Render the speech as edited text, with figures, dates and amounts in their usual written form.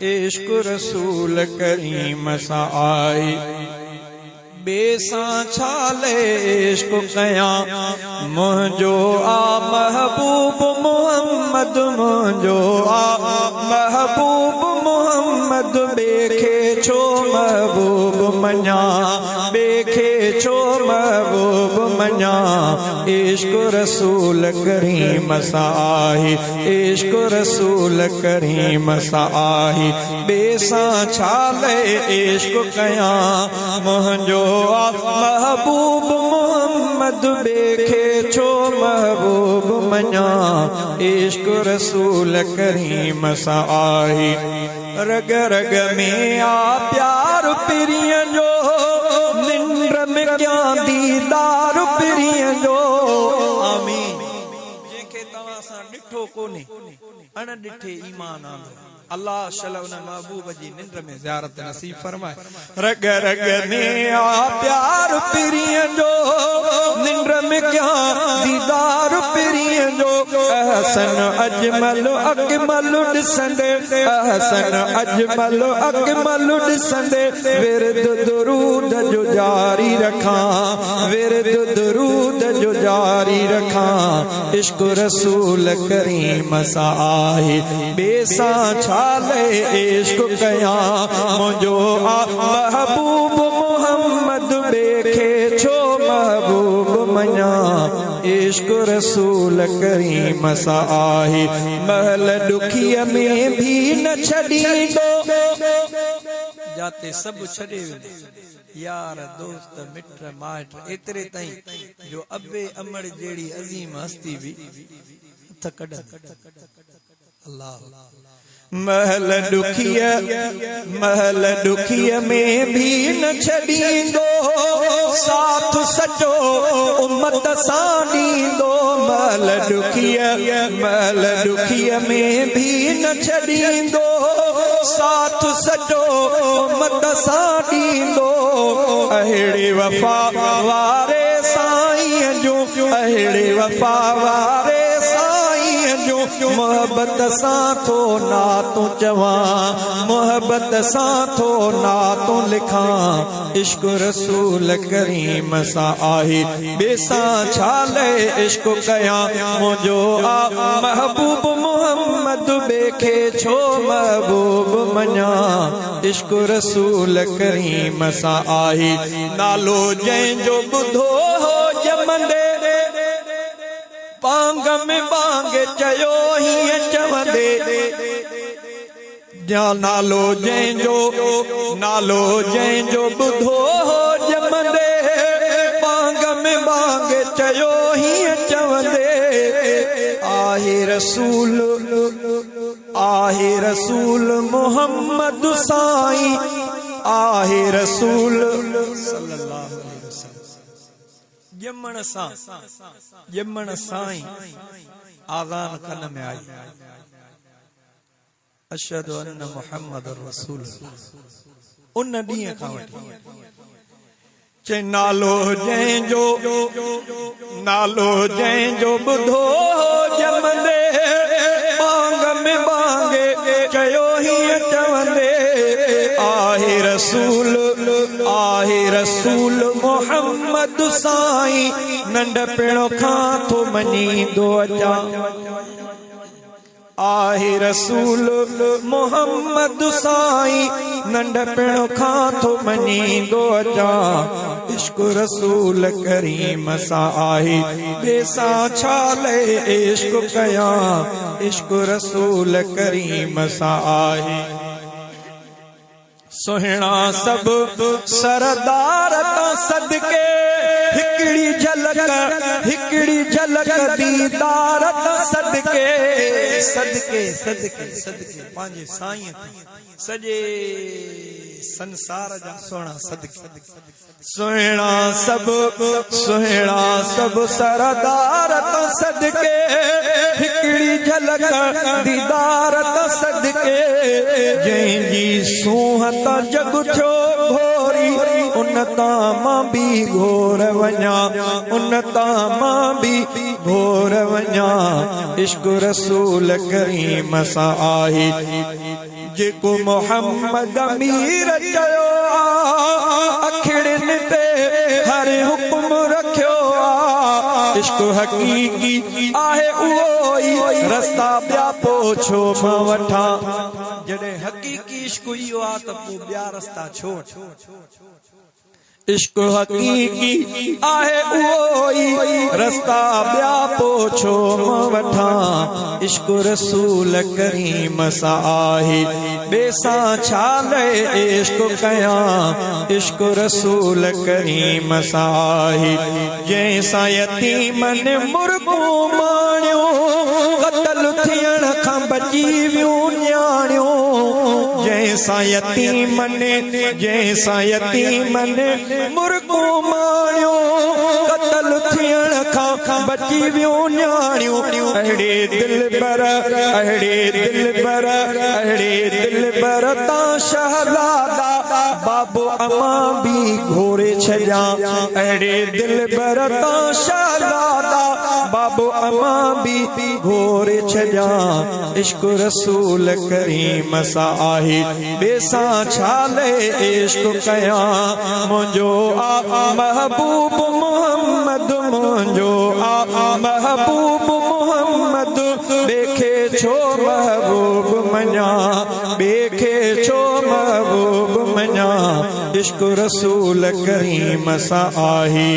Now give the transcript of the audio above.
इश्क रसूल करीम सा आई बेसा छाले इश्क कया मुझो आ महबूब मोहम्मद मुझो आ महबूब मोहम्मद बेखे छो महबूब मना बेखे छो महबूब मना इश्क रसूल करीम सा आई इश्क रसूल करीम सा आई बेसा छाले इश्क कया मुझो महबूब मोहम्मद बेखे छो महबूब मना इश्क रसूल करीम सा आई रग रग में आ प्यार पिरिय जो निंद्र में क्या दीदार पिरिय जो आमीन जेके तवा सा डिठो कोने अण डिठे ईमान आंदो अल्लाह शलवना महबूब जी निंद्र में ज़ियारत नसीब फरमाए रग रग में आ प्यार पिरिय जो निंद्र में क्या दीदार पिरिय जो अहसन अजमल अकमल दिसंदे अहसन अजमल अकमल दिसंदे विरद दुरूद जो जारी रखा विरद दुरूद जो जारी रखा इश्क रसूल करीम सा आई बेसा छाले इश्क कया मुझो आ महबूब मोहम्मद बेखे छो महबूब मना इश्क रसूल करीम सा आई महल दुखिया में भी न छड़ी दो जाते सब छड़े यार दोस्त मित्र माट एतरे ताई जो अबे अमर जेड़ी अजीम हस्ती भी थकड़ अल्लाह महल दुखिया में भी न छड़ींदो साथ सचो उम्मत साडींदो महल दुखिया में भी न छड़ींदो साथ सचो उम्मत साडींदो अहिड़े वफा वारे साईं जो अहिड़े वफा वारे जो मोहब्बत सां थो ना तो चवा मोहब्बत सां थो ना तो लिखा इश्क रसूल करीम सा आई बेसा छाले इश्क कया मुझो आ महबूब मोहम्मद बेखे छो महबूब मना इश्क रसूल करीम सा आई नालो जंहिं जो ॿुधो हो जमंदे बांग में बांग चयो ही चवंदे जा नालो जंहिंजो ॿुधो हो जमंदे बांग में बांग चयो ही चवंदे आहे रसूल मोहम्मद साईं आहे रसूल सल्लल्लाहु अलैहि वसल्लम जमण साईं आज़ान कन में आई अशहदु अन्न मुहम्मद रसूल उन ॾींहं खां वठी चे नालो जंहिंजो ॿुधो जमंदे बांग में बांगे चयो ही चवंदे आहे रसूल मोहम्मद साईं नंढपिण खां थो मञींदो अचां आहे रसूल मोहम्मद साईं नंढपिण खां थो मञींदो अचां इश्क रसूल करीम सां आहे बेसा छाले इश्क कया इश्क रसूल करीम सां आहे सुहिणा सब सरदार तां सदके हिकड़ी झलक दीदार तां सदके पंहिंजे साईं सॼे संसार जा सोना सदके सुहिणा सब सरदार तां सदके हिकड़ी झलक दीदार तां सदके जंहिंजी सूंह तां जग थियो घोरी उन तां मां भी घोर वञा उन तां मां भी घोर वञा इश्क रसूल करीम सां आहे जेको मोहम्मद अमीर चयो अखिड़िन ते हर हुक्म रखियो इश्क हकीकी आहे उहोई रस्ता ॿिया पोछो मां वठां जॾहिं हकीकी इश्क इहो आहे त पोइ ॿिया रस्ता छो इश्क हकीकी आहे उहोई रस्ता ॿिया पोछो मां वठां इश्क रसूल करीम सां आहे ॿिए सां छा लए इश्क कयां इश्क रसूल करीम सां आहे जंहिं सां यतीमन मुर्गूं माणियो क़त्ल थियण खां बची वियूं न्याणियूं जंहिं सां यतीमन मुर्गूं माणियो क़त्ल थियण खां बची वियूं न्याणियूं अहिड़े दिलबर तां शहज़ादा बाबो अमा बि घोरे छॾियां अहिड़े दिलबर तां शहज़ादा बाबो अमा बि घोरे छॾियां इश्क रसूल करीम सां आहे ॿिए सां छा लए इश्क कयां मुंहिंजो महबूब मोहम्मद मुंहिंजो महबूब मोहम्मद ॿिए खे छो महबूब मञा ॿिए खे छो महबूब मञा इश्क रसूल करीम सां आहे